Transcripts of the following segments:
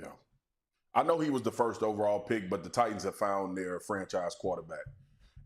Yeah. I know he was the first overall pick, but the Titans have found their franchise quarterback.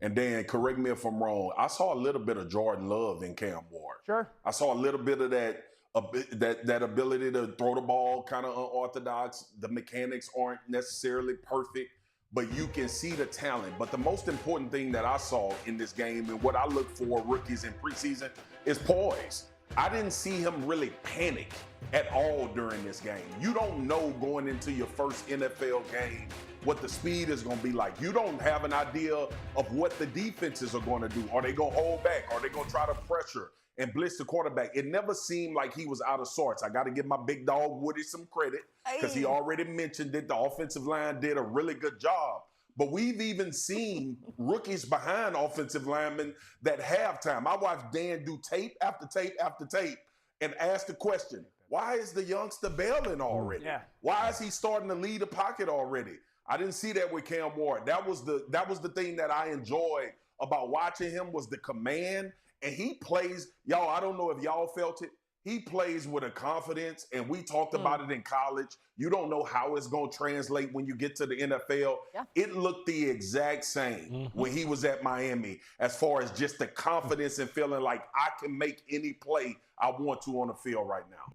And then, correct me if I'm wrong, I saw a little bit of Jordan Love in Cam Ward. Sure. I saw a little bit of that ability to throw the ball kind of unorthodox. The mechanics aren't necessarily perfect, but you can see the talent. But the most important thing that I saw in this game and what I look for rookies in preseason is poise. I didn't see him really panic at all during this game. You don't know going into your first NFL game what the speed is going to be like. You don't have an idea of what the defenses are going to do. Are they going to hold back? Are they going to try to pressure and blitz the quarterback? It never seemed like he was out of sorts. I got to give my big dog Woody some credit because he already mentioned that the offensive line did a really good job. But we've even seen rookies behind offensive linemen that halftime. I watched Dan do tape after tape after tape and ask the question, why is the youngster bailing already? Yeah. Why is he starting to lead the pocket already? I didn't see that with Cam Ward. That was the thing that I enjoyed about watching him was the command. And he plays, y'all, I don't know if y'all felt it. He plays with a confidence, and we talked about it in college. You don't know how it's going to translate when you get to the NFL. Yeah. It looked the exact same when he was at Miami as far as just the confidence and feeling like I can make any play I want to on the field right now.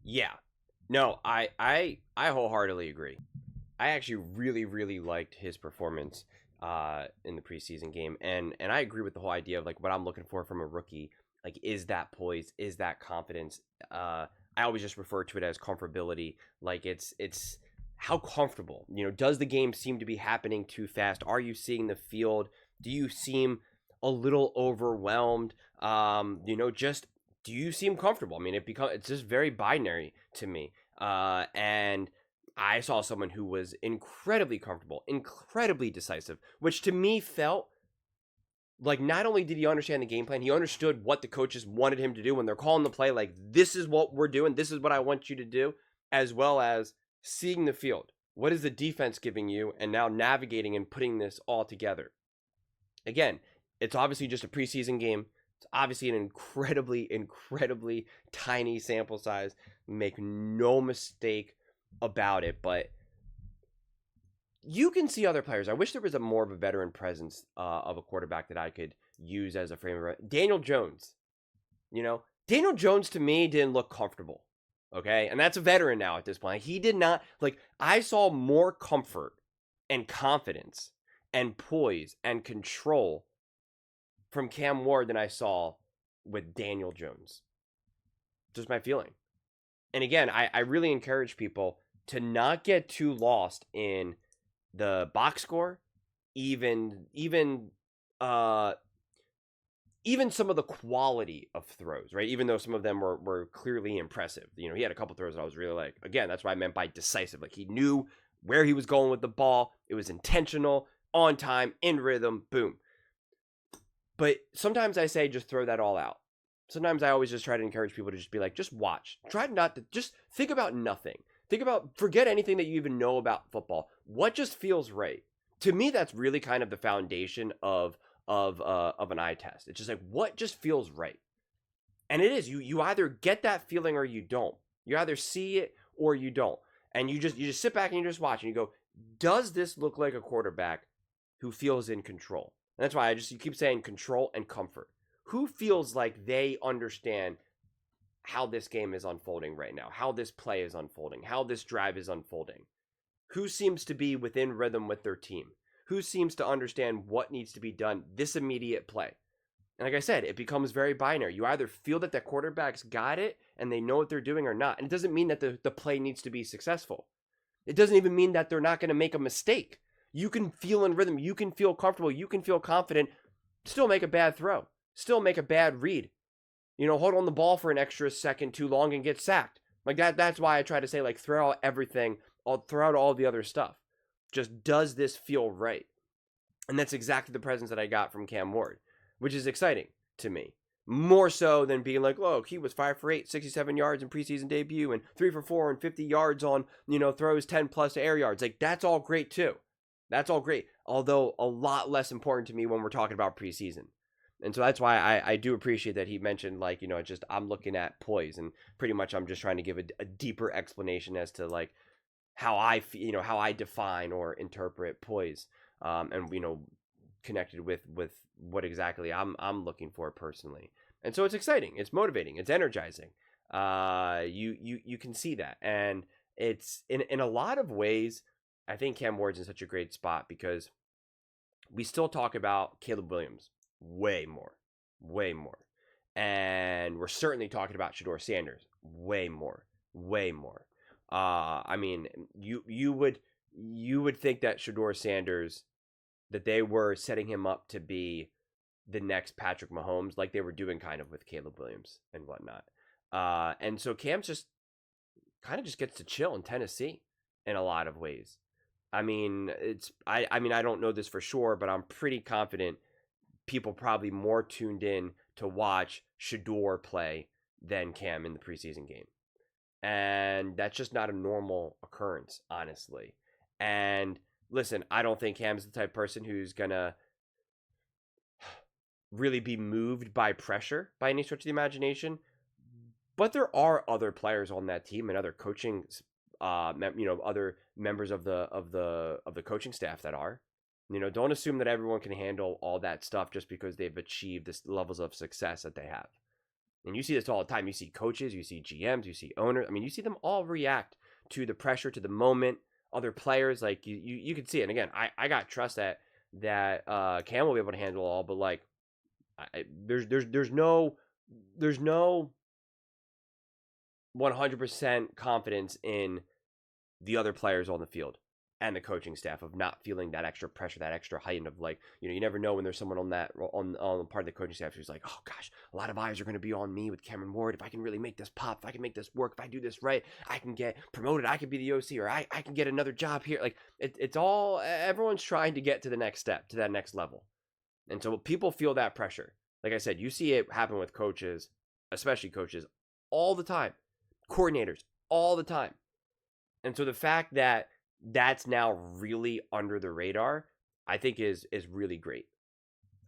Yeah. No, I wholeheartedly agree. I actually really, really liked his performance in the preseason game. And I agree with the whole idea of like what I'm looking for from a rookie. Like, is that poise? Is that confidence? I always just refer to it as comfortability. Like, it's how comfortable. You know, does the game seem to be happening too fast? Are you seeing the field? Do you seem a little overwhelmed? You know, just do you seem comfortable? I mean, it's just very binary to me. And I saw someone who was incredibly comfortable, incredibly decisive, which to me felt like not only did he understand the game plan, he understood what the coaches wanted him to do when they're calling the play, like, this is what we're doing, this is what I want you to do, as well as seeing the field. What is the defense giving you? And now navigating and putting this all together. Again, it's obviously just a preseason game. It's obviously an incredibly, incredibly tiny sample size. Make no mistake about it, but you can see other players. I wish there was more of a veteran presence of a quarterback that I could use as a frame of reference. Daniel Jones. You know, Daniel Jones to me didn't look comfortable. Okay? And that's a veteran now at this point. He did not, like, I saw more comfort and confidence and poise and control from Cam Ward than I saw with Daniel Jones. Just my feeling. And again, I really encourage people to not get too lost in the box score, even some of the quality of throws, right? Even though some of them were clearly impressive. You know, he had a couple throws that I was really like, again, that's what I meant by decisive. Like, he knew where he was going with the ball. It was intentional, on time, in rhythm, boom. But sometimes I say just throw that all out. Sometimes I always just try to encourage people to just be like, just watch. Try not to, just think about nothing. Forget anything that you even know about football. What just feels right? To me, that's really kind of the foundation of an eye test. It's just like, what just feels right? And it is, you either get that feeling or you don't. You either see it or you don't. And you just sit back and you just watch and you go, does this look like a quarterback who feels in control? And that's why you keep saying control and comfort. Who feels like they understand how this game is unfolding right now, how this play is unfolding, how this drive is unfolding? Who seems to be within rhythm with their team? Who seems to understand what needs to be done this immediate play? And like I said, it becomes very binary. You either feel that the quarterback's got it and they know what they're doing or not. And it doesn't mean that the play needs to be successful. It doesn't even mean that they're not going to make a mistake. You can feel in rhythm. You can feel comfortable. You can feel confident. Still make a bad throw. Still make a bad read. You know, hold on the ball for an extra second too long and get sacked. Like that's why I try to say, like, throw out everything. Throw out all the other stuff. Just, does this feel right? And that's exactly the presence that I got from Cam Ward, which is exciting to me. More so than being like, look, he was 5 for 8, 67 yards in preseason debut, and 3 for 4 and 50 yards on, you know, throws 10 plus air yards. Like, that's all great too. That's all great. Although a lot less important to me when we're talking about preseason. And so that's why I do appreciate that he mentioned, like, you know, just I'm looking at poise, and pretty much I'm just trying to give a deeper explanation as to, like, how how I define or interpret poise, and connected with what exactly I'm looking for personally. And so it's exciting, it's motivating, it's energizing. You can see that, and it's in a lot of ways. I think Cam Ward's in such a great spot because we still talk about Caleb Williams way more, and we're certainly talking about Shador Sanders way more, way more. I mean, you would think that Shador Sanders, that they were setting him up to be the next Patrick Mahomes, like they were doing kind of with Caleb Williams and whatnot. And so Cam just kind of just gets to chill in Tennessee in a lot of ways. I mean, I don't know this for sure, but I'm pretty confident people probably more tuned in to watch Shador play than Cam in the preseason game. And that's just not a normal occurrence, honestly. And listen, I don't think Cam's the type of person who's gonna really be moved by pressure by any stretch of the imagination. But there are other players on that team and other coaching, other members of the coaching staff that are. Don't assume that everyone can handle all that stuff just because they've achieved this levels of success that they have. And you see this all the time. You see coaches, you see GMs, you see owners. I mean, you see them all react to the pressure, to the moment. Other players, like you can see it. And again, I got trust that Cam will be able to handle all. But like, there's no 100% confidence in the other players on the field and the coaching staff of not feeling that extra pressure, that extra height of like, you never know when there's someone on that on part of the coaching staff who's like, oh gosh, a lot of eyes are going to be on me with Cameron Ward. If I can really make this pop, if I can make this work, if I do this right, I can get promoted. I can be the OC, or I can get another job here. Like it's all, everyone's trying to get to the next step, to that next level. And so people feel that pressure. Like I said, you see it happen with coaches, especially coaches, all the time, coordinators all the time. And so the fact that that's now really under the radar, I think is really great.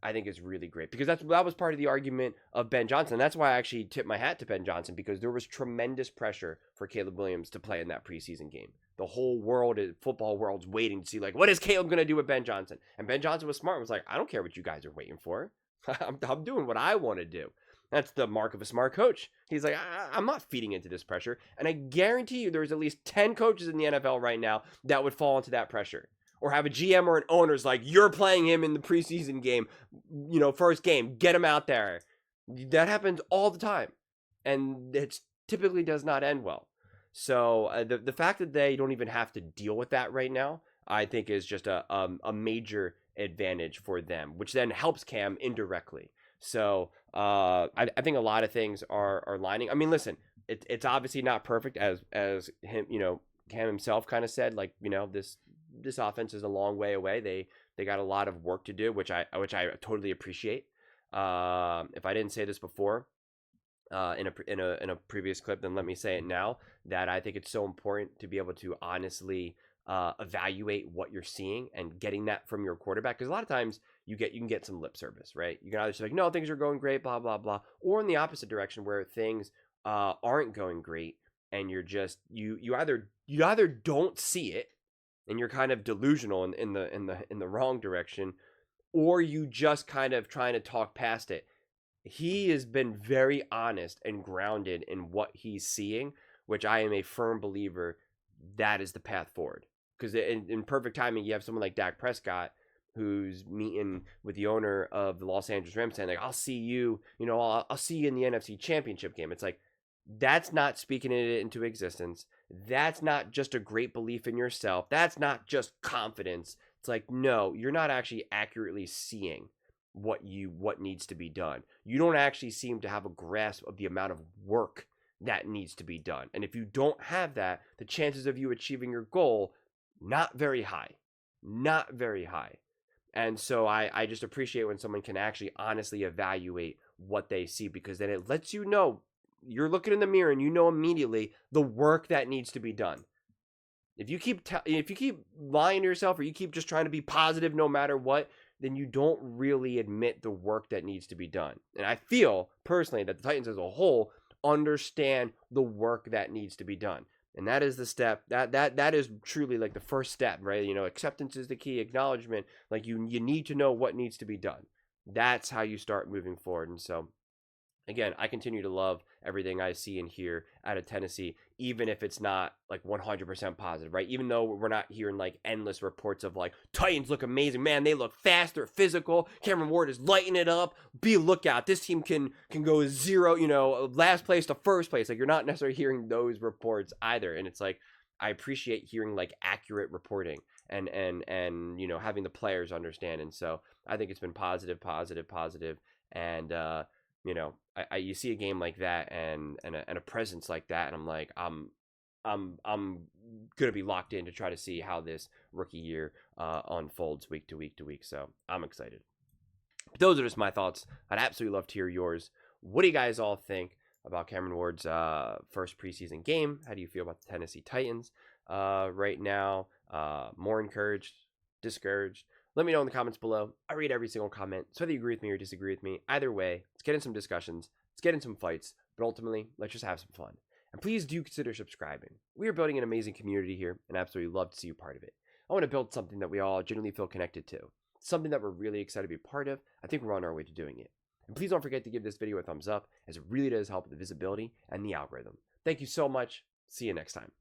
I think it's really great because that was part of the argument of Ben Johnson. That's why I actually tipped my hat to Ben Johnson, because there was tremendous pressure for Caleb Williams to play in that preseason game. The whole world, football world's waiting to see, like, what is Caleb going to do with Ben Johnson? And Ben Johnson was smart and was like, I don't care what you guys are waiting for. I'm doing what I want to do. That's the mark of a smart coach. He's like, I'm not feeding into this pressure. And I guarantee you there's at least 10 coaches in the NFL right now that would fall into that pressure. Or have a GM or an owner's like, you're playing him in the preseason game, first game, get him out there. That happens all the time. And it typically does not end well. So the fact that they don't even have to deal with that right now, I think is just a major advantage for them, which then helps Cam indirectly. So I think a lot of things are lining. I mean, listen, it's obviously not perfect, as him, Cam himself kind of said, like, this offense is a long way away. They got a lot of work to do, which I totally appreciate. If I didn't say this before in a previous clip, then let me say it now, that I think it's so important to be able to honestly evaluate what you're seeing and getting that from your quarterback, because a lot of times you can get some lip service, right? You can either say like, no, things are going great, blah blah blah, or in the opposite direction where things aren't going great, and you're just you either don't see it and you're kind of delusional in the wrong direction, or you just kind of trying to talk past it. He has been very honest and grounded in what he's seeing, which I am a firm believer that is the path forward. Because in perfect timing, you have someone like Dak Prescott who's meeting with the owner of the Los Angeles Rams saying, like, I'll see you, I'll see you in the NFC Championship game. It's like, that's not speaking it into existence. That's not just a great belief in yourself. That's not just confidence. It's like, no, you're not actually accurately seeing what needs to be done. You don't actually seem to have a grasp of the amount of work that needs to be done. And if you don't have that, the chances of you achieving your goal, not very high. Not very high. And so I just appreciate when someone can actually honestly evaluate what they see, because then it lets you know, you're looking in the mirror and you know immediately the work that needs to be done. If you keep lying to yourself, or you keep just trying to be positive no matter what, then you don't really admit the work that needs to be done. And I feel personally that the Titans as a whole understand the work that needs to be done. And that is the step. That is truly like the first step, right? Acceptance is the key, acknowledgement. Like you need to know what needs to be done. That's how you start moving forward. And so again, I continue to love everything I see and hear out of Tennessee, even if it's not like 100% positive, right? Even though we're not hearing like endless reports of like Titans look amazing, man, they look fast, they're physical. Cameron Ward is lighting it up. Be a lookout. This team can go zero, last place to first place. Like you're not necessarily hearing those reports either, and it's like I appreciate hearing like accurate reporting and having the players understand, and so I think it's been positive, and you see a game like that and a presence like that, and I'm like, I'm gonna be locked in to try to see how this rookie year unfolds week to week to week. So I'm excited. But those are just my thoughts. I'd absolutely love to hear yours. What do you guys all think about Cameron Ward's first preseason game? How do you feel about the Tennessee Titans right now? More encouraged, discouraged? Let me know in the comments below. I read every single comment. So whether you agree with me or disagree with me, either way, let's get in some discussions. Let's get in some fights. But ultimately, let's just have some fun. And please do consider subscribing. We are building an amazing community here, and I absolutely love to see you part of it. I want to build something that we all genuinely feel connected to. Something that we're really excited to be part of. I think we're on our way to doing it. And please don't forget to give this video a thumbs up, as it really does help with the visibility and the algorithm. Thank you so much. See you next time.